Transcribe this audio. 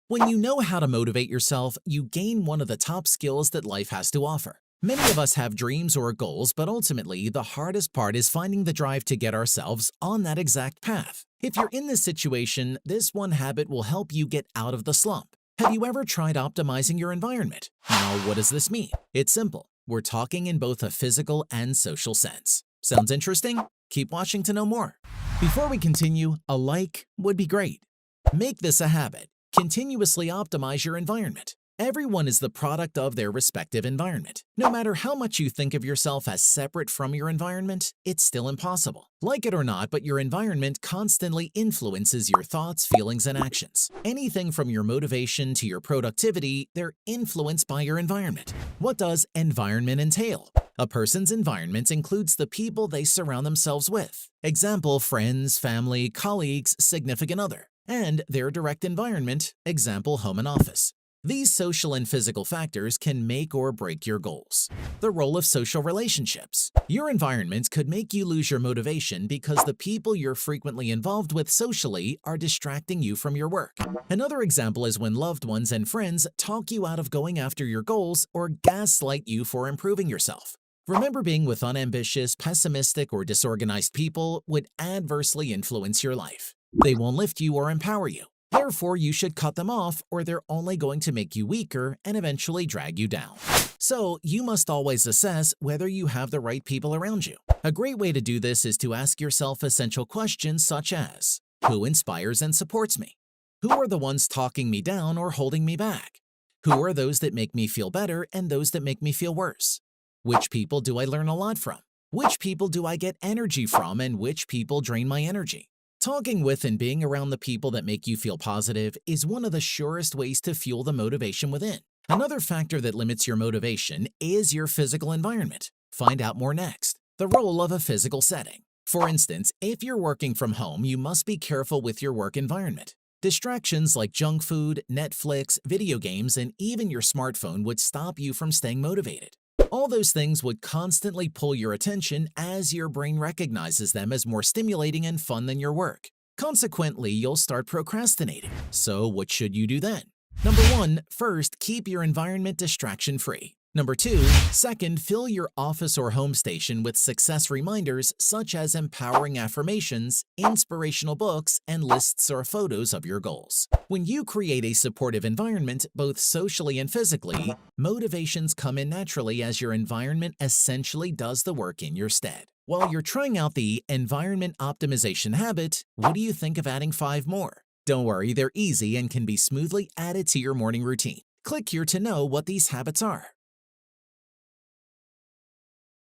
When you know how to motivate yourself, you gain one of the top skills that life has to offer. Many of us have dreams or goals, but ultimately, the hardest part is finding the drive to get ourselves on that exact path. If you're in this situation, this one habit will help you get out of the slump. Have you ever tried optimizing your environment? Now, what does this mean? It's simple. We're talking in both a physical and social sense. Sounds interesting? Keep watching to know more. Before we continue, a like would be great. Make this a habit. Continuously optimize your environment. Everyone is the product of their respective environment. No matter how much you think of yourself as separate from your environment, it's still impossible. Like it or not, but your environment constantly influences your thoughts, feelings, and actions. Anything from your motivation to your productivity, they're influenced by your environment. What does environment entail? A person's environment includes the people they surround themselves with. Example, friends, family, colleagues, significant other. And their direct environment, example, home and office. These social and physical factors can make or break your goals. The role of social relationships. Your environment could make you lose your motivation because the people you're frequently involved with socially are distracting you from your work. Another example is when loved ones and friends talk you out of going after your goals or gaslight you for improving yourself. Remember, being with unambitious, pessimistic, or disorganized people would adversely influence your life. They won't lift you or empower you. Therefore, you should cut them off, or they're only going to make you weaker and eventually drag you down. So, you must always assess whether you have the right people around you. A great way to do this is to ask yourself essential questions such as, who inspires and supports me? Who are the ones talking me down or holding me back? Who are those that make me feel better and those that make me feel worse? Which people do I learn a lot from? Which people do I get energy from, and which people drain my energy? Talking with and being around the people that make you feel positive is one of the surest ways to fuel the motivation within. Another factor that limits your motivation is your physical environment. Find out more next. The role of a physical setting. For instance, if you're working from home, you must be careful with your work environment. Distractions like junk food, Netflix, video games, and even your smartphone would stop you from staying motivated. All those things would constantly pull your attention as your brain recognizes them as more stimulating and fun than your work. Consequently, you'll start procrastinating. So what should you do then? Number 1, first, keep your environment distraction-free. Number 2, second, fill your office or home station with success reminders such as empowering affirmations, inspirational books, and lists or photos of your goals. When you create a supportive environment, both socially and physically, motivations come in naturally as your environment essentially does the work in your stead. While you're trying out the environment optimization habit, what do you think of adding 5 more? Don't worry, they're easy and can be smoothly added to your morning routine. Click here to know what these habits are.